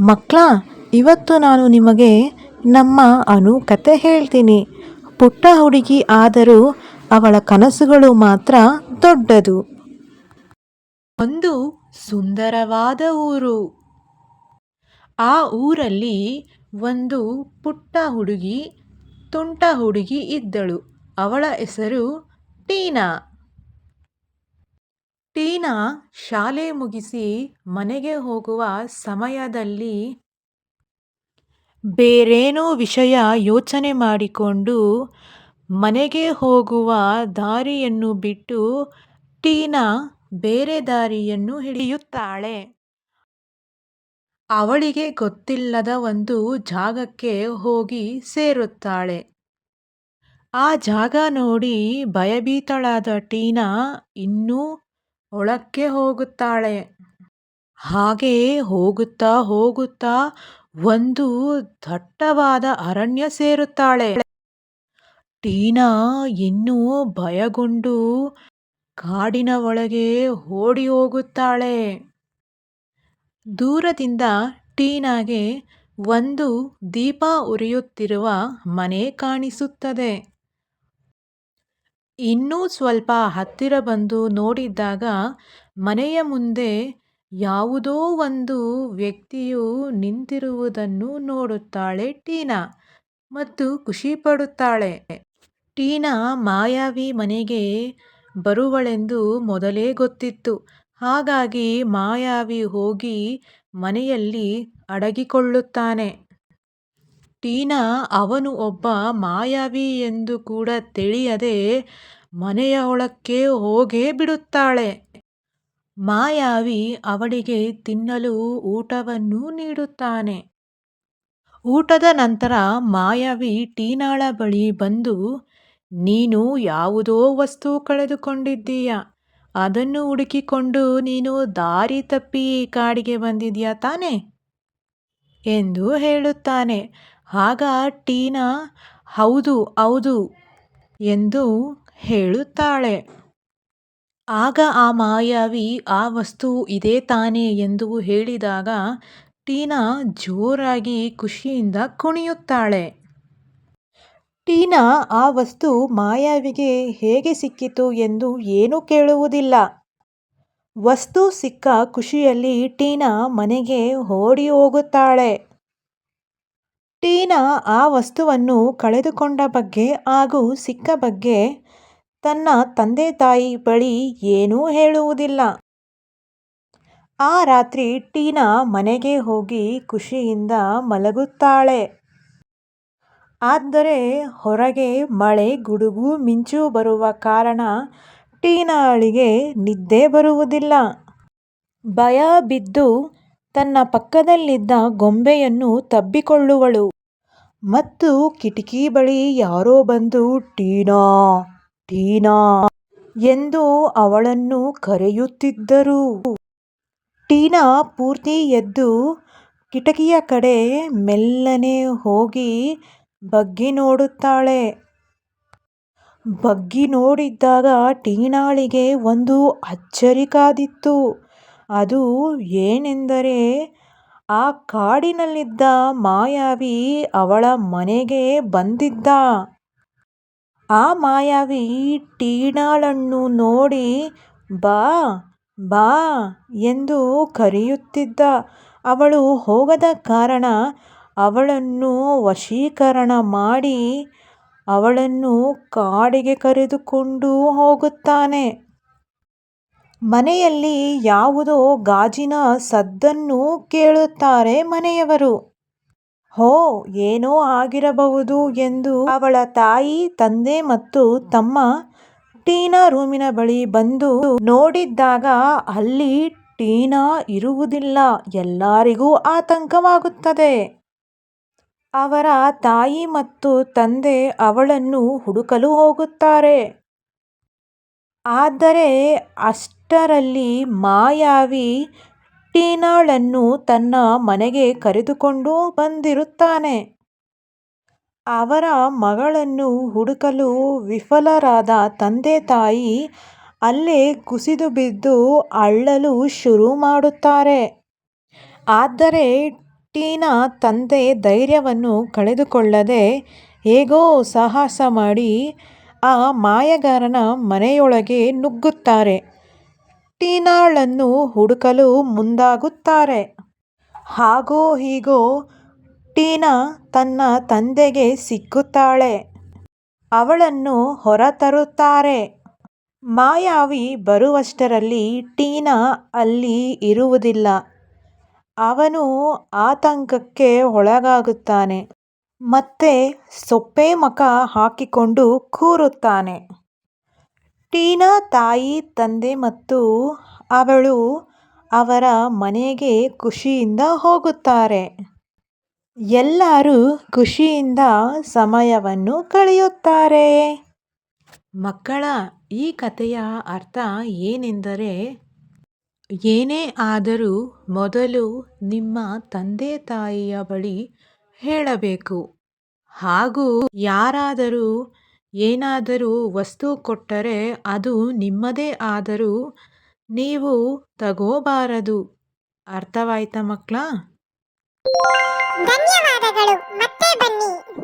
ಮಕ್ಕಳ, ಇವತ್ತು ನಾನು ನಿಮಗೆ ನಮ್ಮ ಅನು ಕತೆ ಹೇಳ್ತೀನಿ. ಪುಟ್ಟ ಹುಡುಗಿ ಆದರೂ ಅವಳ ಕನಸುಗಳು ಮಾತ್ರ ದೊಡ್ಡದು. ಒಂದು ಸುಂದರವಾದ ಊರು. ಆ ಊರಲ್ಲಿ ಒಂದು ಪುಟ್ಟ ಹುಡುಗಿ, ತುಂಟ ಹುಡುಗಿ ಇದ್ದಳು. ಅವಳ ಹೆಸರು ಟೀನಾ. ಟೀನಾ ಶಾಲೆ ಮುಗಿಸಿ ಮನೆಗೆ ಹೋಗುವ ಸಮಯದಲ್ಲಿ ಬೇರೇನೋ ವಿಷಯ ಯೋಚನೆ ಮಾಡಿಕೊಂಡು ಮನೆಗೆ ಹೋಗುವ ದಾರಿಯನ್ನು ಬಿಟ್ಟು ಟೀನಾ ಬೇರೆ ದಾರಿಯನ್ನು ಹಿಡಿಯುತ್ತಾಳೆ. ಅವಳಿಗೆ ಗೊತ್ತಿಲ್ಲದ ಒಂದು ಜಾಗಕ್ಕೆ ಹೋಗಿ ಸೇರುತ್ತಾಳೆ. ಆ ಜಾಗ ನೋಡಿ ಭಯಭೀತಳಾದ ಟೀನಾ ಇನ್ನೂ ಒಳಕ್ಕೆ ಹೋಗುತ್ತಾಳೆ. ಹಾಗೆ ಹೋಗುತ್ತಾ ಹೋಗುತ್ತಾ ಒಂದು ದಟ್ಟವಾದ ಅರಣ್ಯ ಸೇರುತ್ತಾಳೆ. ಟೀನಾ ಇನ್ನೂ ಭಯಗೊಂಡು ಕಾಡಿನ ಒಳಗೆ ಓಡಿ ಹೋಗುತ್ತಾಳೆ. ದೂರದಿಂದ ಟೀನಾಗೆ ಒಂದು ದೀಪ ಉರಿಯುತ್ತಿರುವ ಮನೆ ಕಾಣಿಸುತ್ತದೆ. ಇನ್ನೂ ಸ್ವಲ್ಪ ಹತ್ತಿರ ಬಂದು ನೋಡಿದಾಗ ಮನೆಯ ಮುಂದೆ ಯಾವುದೋ ಒಂದು ವ್ಯಕ್ತಿಯು ನಿಂತಿರುವುದನ್ನು ನೋಡುತ್ತಾಳೆ ಟೀನಾ ಮತ್ತು ಖುಷಿಪಡುತ್ತಾಳೆ. ಟೀನಾ ಮಾಯಾವಿ ಮನೆಗೆ ಬರುವಳೆಂದು ಮೊದಲೇ ಗೊತ್ತಿತ್ತು. ಹಾಗಾಗಿ ಮಾಯಾವಿ ಹೋಗಿ ಮನೆಯಲ್ಲಿ ಅಡಗಿಕೊಳ್ಳುತ್ತಾನೆ. ಟೀನಾ ಅವನು ಒಬ್ಬ ಮಾಯಾವಿ ಎಂದು ಕೂಡ ತಿಳಿಯದೆ ಮನೆಯ ಒಳಕ್ಕೆ ಹೋಗೇ ಬಿಡುತ್ತಾಳೆ. ಮಾಯಾವಿ ಅವಳಿಗೆ ತಿನ್ನಲು ಊಟವನ್ನು ನೀಡುತ್ತಾನೆ. ಊಟದ ನಂತರ ಮಾಯಾವಿ ಟೀನಾಳ ಬಳಿ ಬಂದು, ನೀನು ಯಾವುದೋ ವಸ್ತು ಕಳೆದುಕೊಂಡಿದ್ದೀಯ, ಅದನ್ನು ಹುಡುಕಿಕೊಂಡು ನೀನು ದಾರಿ ತಪ್ಪಿ ಕಾಡಿಗೆ ಬಂದಿದ್ದೀಯ ತಾನೆ ಎಂದು ಹೇಳುತ್ತಾನೆ. ಆಗ ಟೀನಾ ಹೌದು ಹೌದು ಎಂದು ಹೇಳುತ್ತಾಳೆ. ಆಗ ಆ ಮಾಯಾವಿ ಆ ವಸ್ತು ಇದೇ ತಾನೆ ಎಂದು ಹೇಳಿದಾಗ ಟೀನಾ ಜೋರಾಗಿ ಖುಷಿಯಿಂದ ಕುಣಿಯುತ್ತಾಳೆ. ಟೀನಾ ಆ ವಸ್ತು ಮಾಯಾವಿಗೆ ಹೇಗೆ ಸಿಕ್ಕಿತು ಎಂದು ಏನೂ ಕೇಳುವುದಿಲ್ಲ. ವಸ್ತು ಸಿಕ್ಕ ಖುಷಿಯಲ್ಲಿ ಟೀನಾ ಮನೆಗೆ ಓಡಿ ಹೋಗುತ್ತಾಳೆ. ಟೀನಾ ಆ ವಸ್ತುವನ್ನು ಕಳೆದುಕೊಂಡ ಬಗ್ಗೆ ಹಾಗೂ ಸಿಕ್ಕ ಬಗ್ಗೆ ತನ್ನ ತಂದೆ ತಾಯಿ ಬಳಿ ಏನೂ ಹೇಳುವುದಿಲ್ಲ. ಆ ರಾತ್ರಿ ಟೀನಾ ಮನೆಗೆ ಹೋಗಿ ಖುಷಿಯಿಂದ ಮಲಗುತ್ತಾಳೆ. ಆದರೆ ಹೊರಗೆ ಮಳೆ, ಗುಡುಗು, ಮಿಂಚು ಬರುವ ಕಾರಣ ಟೀನಾಳಿಗೆ ನಿದ್ದೆ ಬರುವುದಿಲ್ಲ. ಭಯ ಬಿದ್ದು ತನ್ನ ಪಕ್ಕದಲ್ಲಿದ್ದ ಗೊಂಬೆಯನ್ನು ತಬ್ಬಿಕೊಳ್ಳುವಳು ಮತ್ತು ಕಿಟಕಿ ಬಳಿ ಯಾರೋ ಬಂದು ಟೀನಾ ಟೀನಾ ಎಂದು ಅವಳನ್ನು ಕರೆಯುತ್ತಿದ್ದರು. ಟೀನಾ ಪೂರ್ತಿ ಎದ್ದು ಕಿಟಕಿಯ ಕಡೆ ಮೆಲ್ಲನೆ ಹೋಗಿ ಬಗ್ಗಿ ನೋಡುತ್ತಾಳೆ. ಬಗ್ಗಿ ನೋಡಿದಾಗ ಟೀನಾಳಿಗೆ ಒಂದು ಅಚ್ಚರಿ ಕಾದಿತ್ತು. ಅದು ಏನೆಂದರೆ ಆ ಕಾಡಿನಲ್ಲಿದ್ದ ಮಾಯಾವಿ ಅವಳ ಮನೆಗೆ ಬಂದಿದ್ದ. ಆ ಮಾಯಾವಿ ಟೀನಾಳನ್ನು ನೋಡಿ ಬಾ ಬಾ ಎಂದು ಕರೆಯುತ್ತಿದ್ದ. ಅವಳು ಹೋಗದ ಕಾರಣ ಅವಳನ್ನು ವಶೀಕರಣ ಮಾಡಿ ಅವಳನ್ನು ಕಾಡಿಗೆ ಕರೆದುಕೊಂಡು ಹೋಗುತ್ತಾನೆ. ಮನೆಯಲ್ಲಿ ಯಾವುದೋ ಗಾಜಿನ ಸದ್ದನ್ನು ಕೇಳುತ್ತಾರೆ ಮನೆಯವರು. ಹೋ, ಏನೋ ಆಗಿರಬಹುದು ಎಂದು ಅವಳ ತಾಯಿ, ತಂದೆ ಮತ್ತು ತಮ್ಮ ಟೀನಾ ರೂಮಿನ ಬಳಿ ಬಂದು ನೋಡಿದಾಗ ಅಲ್ಲಿ ಟೀನಾ ಇರುವುದಿಲ್ಲ. ಎಲ್ಲರಿಗೂ ಆತಂಕವಾಗುತ್ತದೆ. ಅವರ ತಾಯಿ ಮತ್ತು ತಂದೆ ಅವಳನ್ನು ಹುಡುಕಲು ಹೋಗುತ್ತಾರೆ. ಆದರೆ ಅಷ್ಟರಲ್ಲಿ ಮಾಯಾವಿ ಟೀನಾಳನ್ನು ತನ್ನ ಮನೆಗೆ ಕರೆದುಕೊಂಡು ಬಂದಿರುತ್ತಾನೆ. ಅವರ ಮಗಳನ್ನು ಹುಡುಕಲು ವಿಫಲರಾದ ತಂದೆ ತಾಯಿ ಅಲ್ಲೇ ಕುಸಿದು ಬಿದ್ದು ಅಳಲು ಶುರು ಮಾಡುತ್ತಾರೆ. ಆದರೆ ಟೀನಾ ತಂದೆ ಧೈರ್ಯವನ್ನು ಕಳೆದುಕೊಳ್ಳದೆ ಹೇಗೋ ಸಾಹಸ ಮಾಡಿ ಆ ಮಾಯಗಾರನ ಮನೆಯೊಳಗೆ ನುಗ್ಗುತ್ತಾರೆ. ಟೀನಾಳನ್ನು ಹುಡುಕಲು ಮುಂದಾಗುತ್ತಾರೆ. ಹಾಗೋ ಹೀಗೋ ಟೀನಾ ತನ್ನ ತಂದೆಗೆ ಸಿಕ್ಕುತ್ತಾಳೆ. ಅವಳನ್ನು ಹೊರತರುತ್ತಾರೆ. ಮಾಯಾವಿ ಬರುವಷ್ಟರಲ್ಲಿ ಟೀನಾ ಅಲ್ಲಿ ಇರುವುದಿಲ್ಲ. ಅವನು ಆತಂಕಕ್ಕೆ ಒಳಗಾಗುತ್ತಾನೆ. ಮತ್ತೆ ಸೊಪ್ಪೆ ಮುಖ ಹಾಕಿಕೊಂಡು ಕೂರುತ್ತಾನೆ. ಟೀನಾ ತಾಯಿ ತಂದೆ ಮತ್ತು ಅವಳು ಅವರ ಮನೆಗೆ ಖುಷಿಯಿಂದ ಹೋಗುತ್ತಾರೆ. ಎಲ್ಲರೂ ಖುಷಿಯಿಂದ ಸಮಯವನ್ನು ಕಳೆಯುತ್ತಾರೆ. ಮಕ್ಕಳ, ಈ ಕಥೆಯ ಅರ್ಥ ಏನೆಂದರೆ, ಏನೇ ಆದರೂ ಮೊದಲು ನಿಮ್ಮ ತಂದೆ ತಾಯಿಯ ಬಳಿ ಹೇಳಬೇಕು. ಹಾಗೂ ಯಾರಾದರೂ ಏನಾದರೂ ವಸ್ತು ಕೊಟ್ಟರೆ ಅದು ನಿಮ್ಮದೇ ಆದರೂ ನೀವು ತಗೋಬಾರದು. ಅರ್ಥವಾಯ್ತಾ ಮಕ್ಕಳ? ಧನ್ಯವಾದಗಳು. ಮತ್ತೆ ಬನ್ನಿ.